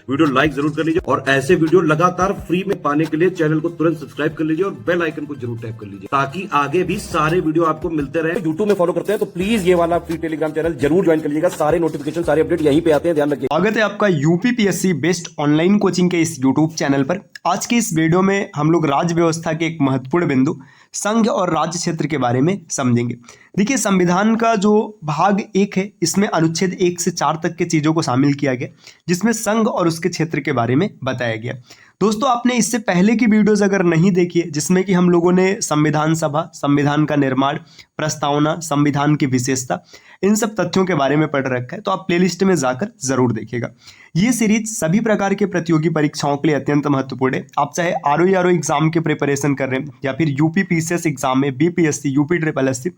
Video like जरूर कर लीजिए और ऐसे वीडियो लगातार फ्री में पाने के लिए चैनल को तुरंत सब्सक्राइब कर लीजिए और बेल आइकन को जरूर टैप कर लीजिए ताकि आगे भी सारे वीडियो आपको मिलते रहे। यूट्यूब में फॉलो करते हैं तो प्लीज ये वाला फ्री टेलीग्राम चैनल जरूर ज्वाइन कर लीजिएगा। सारे नोटिफिकेशन सारे अपडेट यहीं पे आते हैं, ध्यान रखिए। स्वागत है आपका यूपीपीएससी बेस्ट ऑनलाइन कोचिंग के इस यूट्यूब चैनल पर। आज के इस वीडियो में हम लोग राज्य व्यवस्था के एक महत्वपूर्ण बिंदु संघ और राज्य क्षेत्र के बारे में समझेंगे। देखिए, संविधान का जो भाग 1 है इसमें अनुच्छेद 1 से 4 तक के चीजों को शामिल किया गया, जिसमें संघ और उसके क्षेत्र के बारे में बताया गया। दोस्तों, आपने इससे पहले की वीडियोस अगर नहीं देखी है जिसमें कि हम लोगों ने संविधान सभा, संविधान का निर्माण, प्रस्तावना, संविधान की विशेषता, इन सब तथ्यों के बारे में पढ़ रखा है, तो आप प्लेलिस्ट में जाकर जरूर देखिएगा। ये सीरीज सभी प्रकार के प्रतियोगी परीक्षाओं के लिए अत्यंत महत्वपूर्ण है। आप चाहे आरओ एग्जाम के प्रिपरेशन कर रहे हैं या फिर यूपी पीसीएस एग्जाम में, बीपीएससी, यूपी ट्रिपल एससी,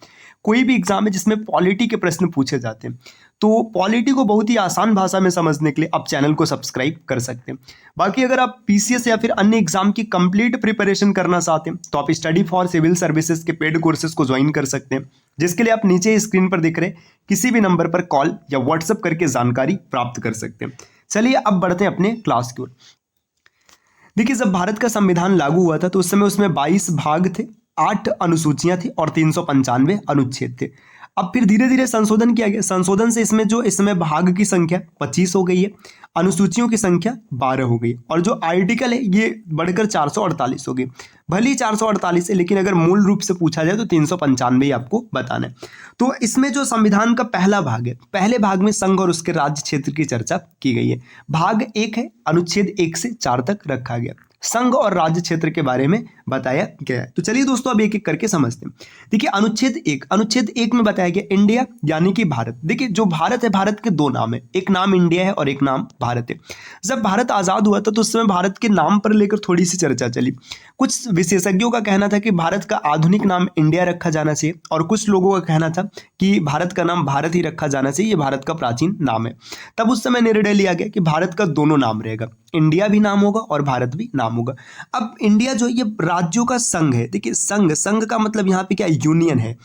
कोई भी एग्जाम है जिसमें पॉलिटी के प्रश्न पूछे जाते हैं, तो पॉलिटी को बहुत ही आसान भाषा में समझने के लिए आप चैनल को सब्सक्राइब कर सकते हैं। बाकी अगर आप पीसीएस या फिर अन्य एग्जाम की कंप्लीट प्रिपरेशन करना चाहते हैं तो आप स्टडी फॉर सिविल सर्विसेज के पेड कोर्सेज को ज्वाइन कर सकते हैं, जिसके लिए आप नीचे स्क्रीन पर दिख रहे किसी भी नंबर पर कॉल या व्हाट्सएप करके जानकारी प्राप्त कर सकते हैं। चलिए अब बढ़ते हैं अपने क्लास की ओर। देखिए, जब भारत का संविधान लागू हुआ था तो उस समय उसमें 22 भाग थे, 8 अनुसूचियां थी और 395 अनुच्छेद थे। अब फिर धीरे धीरे संशोधन किया गया। संशोधन से इसमें भाग की संख्या 25 हो गई है, अनुसूचियों की संख्या 12 हो गई और जो आर्टिकल है ये बढ़कर 448 हो गई। भले ही 448 है, लेकिन अगर मूल रूप से पूछा जाए तो 395 ही आपको बताना है। तो इसमें जो संविधान का पहला भाग है, पहले भाग में संघ और उसके राज्य क्षेत्र की चर्चा की गई है। भाग 1 है, अनुच्छेद 1 से 4 तक रखा गया, संघ और राज्य क्षेत्र के बारे में बताया गया है। तो चलिए दोस्तों, अब एक एक करके समझते हैं। देखिए, अनुच्छेद 1 में बताया गया इंडिया यानी कि भारत। देखिए, जो भारत है, भारत के 2 नाम है, एक नाम इंडिया है और एक नाम भारत है। जब भारत आजाद हुआ था तो उस समय भारत के नाम पर लेकर थोड़ी सी चर्चा चली। कुछ विशेषज्ञों का कहना था कि भारत का आधुनिक नाम इंडिया रखा जाना चाहिए और कुछ लोगों का कहना था कि भारत का नाम भारत ही रखा जाना चाहिए, ये भारत का प्राचीन नाम है। तब उस समय निर्णय लिया गया कि भारत का दोनों नाम रहेगा, इंडिया भी नाम होगा और भारत भी नाम होगा। अब इंडिया जो है ये राज्यों का संघ है। देखिए, संघ का मतलब यहाँ पे क्या है, यूनियन है।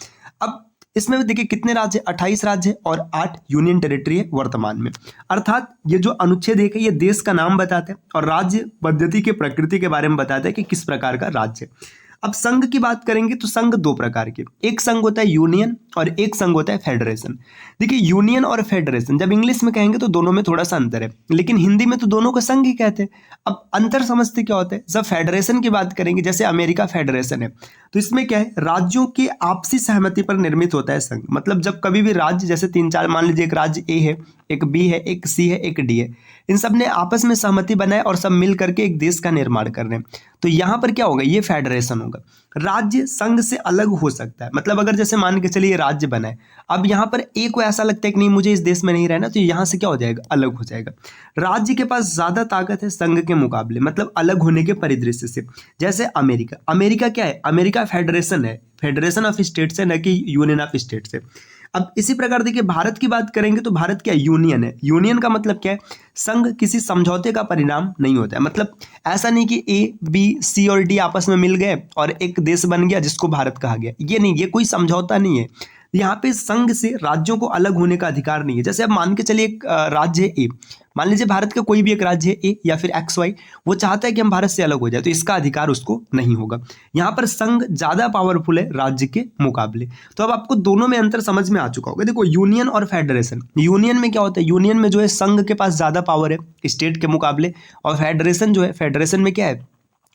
अब इसमें देखिए कितने राज्य, 28 राज्य है और 8 यूनियन टेरिटरी है वर्तमान में। अर्थात ये जो अनुच्छेद 1 है ये देश का नाम बताता है और राज्य पद्धति के प्रकृति के बारे में बताता है कि किस प्रकार का राज्य है। अब संघ की बात करेंगे तो संघ 2 प्रकार के, एक संघ होता है यूनियन और एक संघ होता है फेडरेशन। देखिए, यूनियन और फेडरेशन जब इंग्लिश में कहेंगे तो दोनों में थोड़ा सा अंतर है, लेकिन हिंदी में तो दोनों को संघ ही कहते हैं। अब अंतर समझते क्या होता है, जब फेडरेशन की बात करेंगे, जैसे अमेरिका फेडरेशन है, तो इसमें क्या है, राज्यों की आपसी सहमति पर निर्मित होता है संघ। मतलब जब कभी भी राज्य, जैसे 3-4 मान लीजिए, एक राज्य ए है, एक बी है, एक सी है, एक डी है, इन सब ने आपस में सहमति बनाए और सब मिल करके एक देश का निर्माण कर रहे हैं, तो यहां पर क्या होगा, ये फेडरेशन होगा। राज्य संघ से अलग हो सकता है। मतलब अगर जैसे मान के चलिए राज्य बना है, अब यहां पर एक को ऐसा लगता है कि नहीं मुझे इस देश में नहीं रहना, तो यहां से क्या हो जाएगा, अलग हो जाएगा। राज्य के पास ज्यादा ताकत है संघ के मुकाबले, मतलब अलग होने के परिदृश्य से। जैसे अमेरिका क्या है, अमेरिका फेडरेशन है, फेडरेशन ऑफ स्टेट्स है, न कि यूनियन ऑफ स्टेट्स है। अब इसी प्रकार देखिए, भारत की बात करेंगे तो भारत क्या, यूनियन है। यूनियन का मतलब क्या है, संघ किसी समझौते का परिणाम नहीं होता है। मतलब ऐसा नहीं कि ए, बी, सी और डी आपस में मिल गए और एक देश बन गया जिसको भारत कहा गया, ये नहीं, ये कोई समझौता नहीं है। यहाँ पे संघ से राज्यों को अलग होने का अधिकार नहीं है। जैसे अब मान के चलिए एक राज्य है ए, मान लीजिए भारत का कोई भी एक राज्य है ए या फिर XY, वो चाहता है कि हम भारत से अलग हो जाए, तो इसका अधिकार उसको नहीं होगा। यहाँ पर संघ ज्यादा पावरफुल है राज्य के मुकाबले। तो अब आपको दोनों में अंतर समझ में आ चुका होगा। देखो, यूनियन और फेडरेशन, यूनियन में क्या होता है, यूनियन में जो है संघ के पास ज्यादा पावर है स्टेट के मुकाबले, और फेडरेशन जो है, फेडरेशन में क्या है,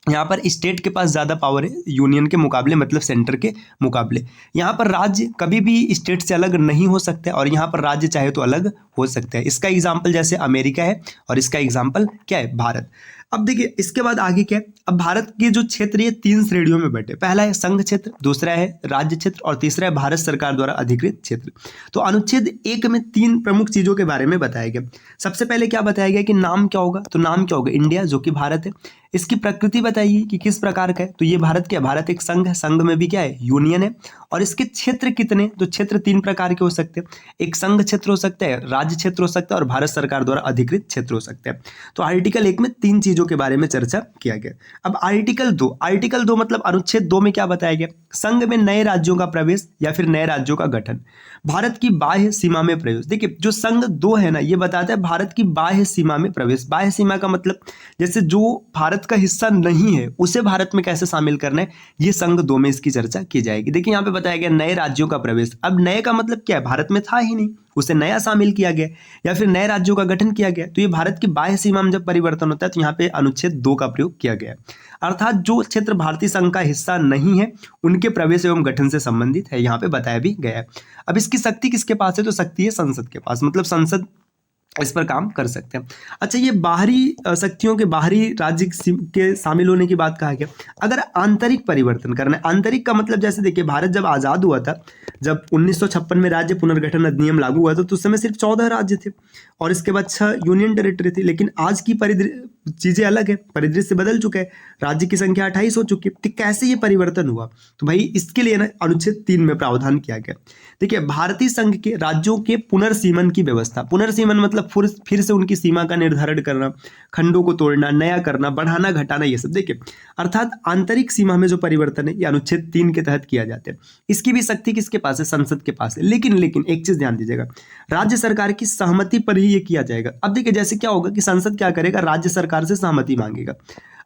यहाँ पर स्टेट के पास ज़्यादा पावर है यूनियन के मुकाबले, मतलब सेंटर के मुकाबले। यहाँ पर राज्य कभी भी स्टेट से अलग नहीं हो सकता है और यहाँ पर राज्य चाहे तो अलग हो सकता है। इसका एग्जाम्पल जैसे अमेरिका है और इसका एग्जाम्पल क्या है, भारत। अब देखिए, इसके बाद आगे क्या है, अब भारत के जो क्षेत्र ये 3 श्रेणियों में बटे। पहला है संघ क्षेत्र, दूसरा है राज्य क्षेत्र और तीसरा है भारत सरकार द्वारा अधिकृत क्षेत्र। तो अनुच्छेद 1 में 3 प्रमुख चीजों के बारे में बताया गया। सबसे पहले क्या बताया गया कि नाम क्या होगा, तो नाम क्या होगा, इंडिया, जो कि भारत है। इसकी प्रकृति बताइए कि किस प्रकार का है, तो ये भारत क्या, भारत एक संघ है, संघ में भी क्या है, यूनियन है। और इसके क्षेत्र कितने, तो क्षेत्र 3 प्रकार के हो सकते हैं, एक संघ क्षेत्र हो सकता है, राज्य क्षेत्र हो सकता है और भारत सरकार द्वारा अधिकृत क्षेत्र हो सकता है। तो आर्टिकल 1 में 3 चीजों के बारे में चर्चा किया गया। अब आर्टिकल 2 मतलब अनुच्छेद 2 में क्या बताया गया, संघ में नए राज्यों का प्रवेश या फिर नए राज्यों का गठन। भारत की बाह्य सीमा में प्रवेश। देखिए जो संघ 2 है ना, ये बताता है भारत की बाह्य सीमा में प्रवेश। बाह्य सीमा का मतलब जैसे जो भारत का हिस्सा नहीं है उसे भारत में कैसे शामिल करना है, ये संघ 2 में इसकी चर्चा की जाएगी। देखिए यहाँ पे बताया गया नए राज्यों का प्रवेश। अब नए का मतलब क्या है, भारत में था ही नहीं, उसे नया शामिल किया गया या फिर नए राज्यों का गठन किया गया। तो ये भारत की बाह्य सीमा में जब परिवर्तन होता है तो यहाँ पे अनुच्छेद 2 का प्रयोग किया गया है। अर्थात जो क्षेत्र भारतीय संघ का हिस्सा नहीं है उनके प्रवेश एवं गठन से संबंधित है, यहाँ पे बताया भी गया है। अब इसकी शक्ति किसके पास है, तो शक्ति है संसद के पास, मतलब संसद इस पर काम कर सकते हैं। अच्छा, ये बाहरी शक्तियों के बाहरी राज्य के शामिल होने की बात कहा गया। अगर आंतरिक परिवर्तन करना है, आंतरिक का मतलब जैसे देखिए भारत जब आज़ाद हुआ था, जब 1956 में राज्य पुनर्गठन अधिनियम लागू हुआ था तो उस समय सिर्फ 14 राज्य थे और इसके बाद 6 यूनियन टेरिटरी थी। लेकिन आज की चीज़ें अलग है, परिदृश्य बदल चुका है, राज्य की संख्या 28 हो चुकी है। तो कैसे ये परिवर्तन हुआ, तो भाई इसके लिए ना अनुच्छेद 3 में प्रावधान किया गया। देखिए भारतीय संघ के राज्यों के पुनर्सीमन की व्यवस्था, पुनर्सीमन मतलब फिर से उनकी सीमा का निर्धारण करना, खंडों को तोड़ना, नया करना, बढ़ाना, घटाना, ये सब। देखिए अर्थात आंतरिक सीमा में जो परिवर्तन है ये अनुच्छेद 3 के तहत किया जाता है। इसकी भी शक्ति किसके पास है, संसद के पास है। लेकिन एक चीज ध्यान दीजिएगा, राज्य सरकार की सहमति पर ही ये किया जाएगा। अब देखिए जैसे क्या होगा कि संसद क्या करेगा, राज्य सरकार से सहमति मांगेगा।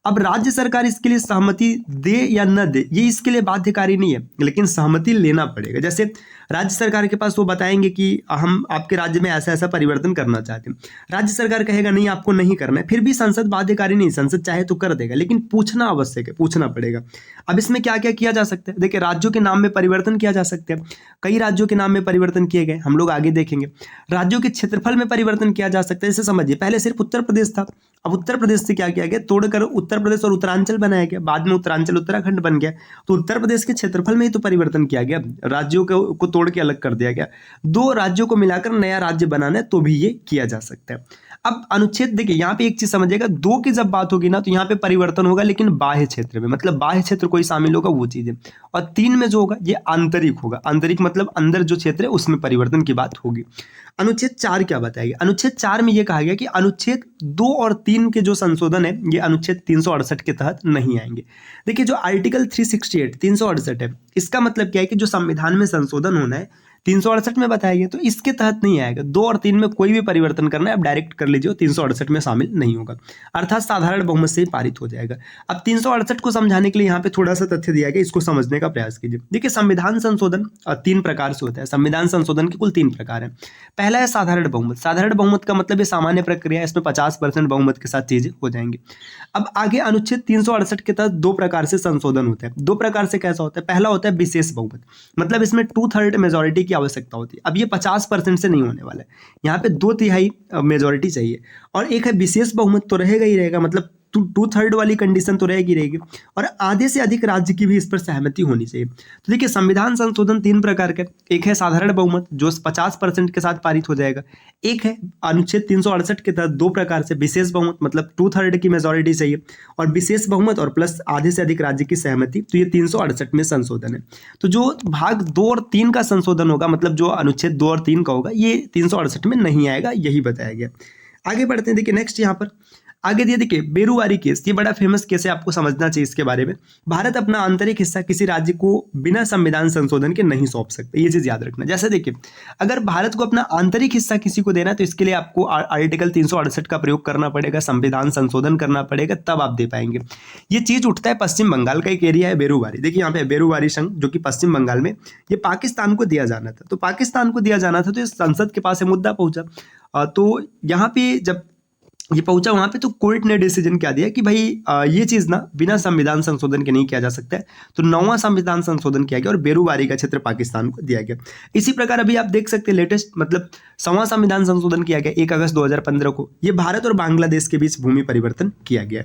अब राज्य सरकार इसके लिए सहमति दे या न दे ये इसके लिए बाध्यकारी नहीं है, लेकिन सहमति लेना पड़ेगा। जैसे राज्य सरकार के पास वो बताएंगे कि हम आपके राज्य में ऐसा ऐसा परिवर्तन करना चाहते हैं, राज्य सरकार कहेगा नहीं आपको नहीं करना है, फिर भी संसद बाध्यकारी नहीं, संसद चाहे तो कर देगा, लेकिन पूछना आवश्यक है, पूछना पड़ेगा। अब इसमें क्या क्या किया जा सकता है, देखिए राज्यों के नाम में परिवर्तन किया जा सकता है, कई राज्यों के नाम में परिवर्तन किए गए, हम लोग आगे देखेंगे। राज्यों के क्षेत्रफल में परिवर्तन किया जा सकता है, जैसे समझिए पहले सिर्फ उत्तर प्रदेश था, अब उत्तर प्रदेश से क्या किया गया, तोड़कर उत्तर प्रदेश और उत्तरांचल बनाया गया, बाद में उत्तरांचल उत्तराखंड बन गया। तो उत्तर प्रदेश के क्षेत्रफल में ही तो परिवर्तन किया गया, राज्यों को तोड़ के अलग कर दिया गया। 2 राज्यों को मिलाकर नया राज्य बनाना है तो भी ये किया जा सकता है। अब अनुच्छेद देखिए यहाँ पे एक चीज समझिएगा, 2 की जब बात होगी ना तो यहाँ पे परिवर्तन होगा, लेकिन बाह्य क्षेत्र में, मतलब बाह्य क्षेत्र कोई शामिल होगा वो चीज है। और 3 में जो होगा ये आंतरिक होगा, आंतरिक मतलब अंदर जो क्षेत्र है उसमें परिवर्तन की बात होगी। अनुच्छेद 4 क्या बताएगा, अनुच्छेद 4 में ये कहा गया कि अनुच्छेद 2 और 3 के जो संशोधन है ये अनुच्छेद 368 के तहत नहीं आएंगे। देखिए जो आर्टिकल 368 368 है, इसका मतलब क्या है कि जो संविधान में संशोधन होना है 368 में बताया गया, तो इसके तहत नहीं आएगा। 2 और 3 में कोई भी परिवर्तन करना है आप डायरेक्ट कर लीजिए, 368 में शामिल नहीं होगा, अर्थात साधारण बहुमत से ही पारित हो जाएगा। अब 368 को समझाने के लिए यहाँ पे थोड़ा सा तथ्य दिया गया, इसको समझने का प्रयास कीजिए। देखिए संविधान संशोधन 3 प्रकार से होता है, संविधान संशोधन के कुल 3 प्रकार हैं। पहला है साधारण बहुमत। साधारण बहुमत का मतलब ये सामान्य प्रक्रिया है, इसमें 50% बहुमत के साथ चीजें हो जाएंगी। अब आगे अनुच्छेद 368 के तहत 2 प्रकार से संशोधन होता है। 2 प्रकार से कैसा होता है, पहला होता है विशेष बहुमत, मतलब इसमें 2/3 मेजोरिटी की आवश्यकता होती है। अब ये 50% से नहीं होने वाला है, यहाँ पे 2/3 मेजोरिटी चाहिए। और एक है विशेष बहुमत, तो रहेगा ही रहेगा, मतलब 2/3 वाली कंडीशन तो रहेगी, और आधे से अधिक राज्य की भी इस पर सहमति होनी चाहिए। तो देखिए संविधान संशोधन 3 प्रकार के, एक है साधारण बहुमत जो 50% के साथ पारित हो जाएगा, एक है अनुच्छेद 368 के तहत 2 प्रकार से विशेष बहुमत, मतलब 2/3 की मेजोरिटी चाहिए, और विशेष बहुमत और प्लस आधे से अधिक राज्य की सहमति, तो ये 368 में संशोधन है। तो जो भाग 2 और 3 का संशोधन होगा, मतलब जो अनुच्छेद 2 और 3 का होगा, ये 368 में नहीं आएगा, यही बताया गया। आगे बढ़ते हैं, देखिए नेक्स्ट यहाँ पर आगे दिया, देखिए बेरुवारी केस, ये बड़ा फेमस केस है, आपको समझना चाहिए इसके बारे में। भारत अपना आंतरिक हिस्सा किसी राज्य को बिना संविधान संशोधन के नहीं सौंप सकते, ये चीज याद रखना। जैसे देखिए अगर भारत को अपना आंतरिक हिस्सा किसी को देना है तो इसके लिए आपको आर्टिकल 368 का प्रयोग करना पड़ेगा, संविधान संशोधन करना पड़ेगा, तब आप दे पाएंगे। ये चीज उठता है पश्चिम बंगाल का एक एरिया है बेरुवारी। देखिए यहाँ पे बेरुवारी संघ जो कि पश्चिम बंगाल में, ये पाकिस्तान को दिया जाना था, तो पाकिस्तान को दिया जाना था तो संसद के पास मुद्दा पहुंचा। तो यहाँ पे जब ये पहुंचा वहां पे तो कोर्ट ने डिसीजन क्या दिया कि भाई ये चीज ना बिना संविधान संशोधन के नहीं किया जा सकता है, तो 9वां संविधान संशोधन किया गया और बेरुवारी का क्षेत्र पाकिस्तान को दिया गया। इसी प्रकार अभी आप देख सकते हैं लेटेस्ट, मतलब 6वां संविधान संशोधन किया गया 1 अगस्त 2015 को, ये भारत और बांग्लादेश के बीच भूमि परिवर्तन किया गया।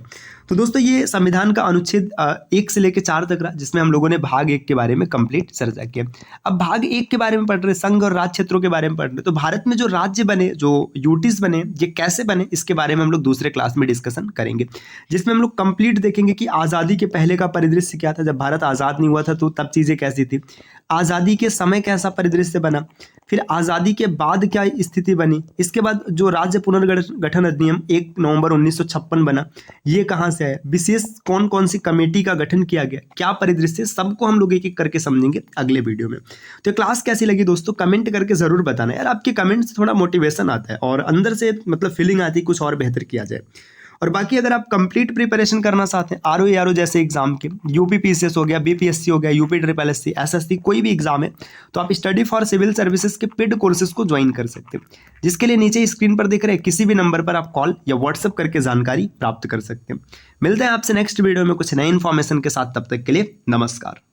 तो दोस्तों ये संविधान का अनुच्छेद 1 से लेकर 4 तक रहा, जिसमें हम लोगों ने भाग 1 के बारे में कंप्लीट चर्चा किया। अब भाग 1 के बारे में पढ़ रहे, संघ और राज्य क्षेत्रों के बारे में पढ़ रहे, तो भारत में जो राज्य बने, जो यूटीज बने, ये कैसे बने, इसके बारे में हम लोग दूसरे क्लास में डिस्कशन करेंगे, जिसमें हम लोग कंप्लीट देखेंगे कि आज़ादी के पहले का परिदृश्य क्या था, जब भारत आज़ाद नहीं हुआ था तो तब चीज़ें कैसी थी, आज़ादी के समय कैसा परिदृश्य बना, फिर आज़ादी के बाद क्या स्थिति बनी, इसके बाद जो राज्य पुनर्गठन अधिनियम 1 नवंबर 1956 बना, ये कहाँ से है, विशेष कौन कौन सी कमेटी का गठन किया गया, क्या परिदृश्य, सबको हम लोग एक एक करके समझेंगे अगले वीडियो में। तो क्लास कैसी लगी दोस्तों, कमेंट करके ज़रूर बताना यार, आपके कमेंट से थोड़ा मोटिवेशन आता है और अंदर से मतलब फीलिंग आती है कुछ और बेहतर किया जाए। और बाकी अगर आप कंप्लीट प्रिपरेशन करना चाहते हैं आरओ जैसे एग्जाम के, यूपी पीसीएस हो गया, बीपीएससी हो गया, यूपी ट्रिपल एससी, एसएससी, कोई भी एग्जाम है, तो आप स्टडी फॉर सिविल सर्विसेज के पेड कोर्सेज को ज्वाइन कर सकते हैं, जिसके लिए नीचे स्क्रीन पर दिख रहे हैं किसी भी नंबर पर आप कॉल या व्हाट्सएप करके जानकारी प्राप्त कर सकते हैं। मिलते हैं आपसे नेक्स्ट वीडियो में कुछ नई इन्फॉर्मेशन के साथ, तब तक के लिए नमस्कार।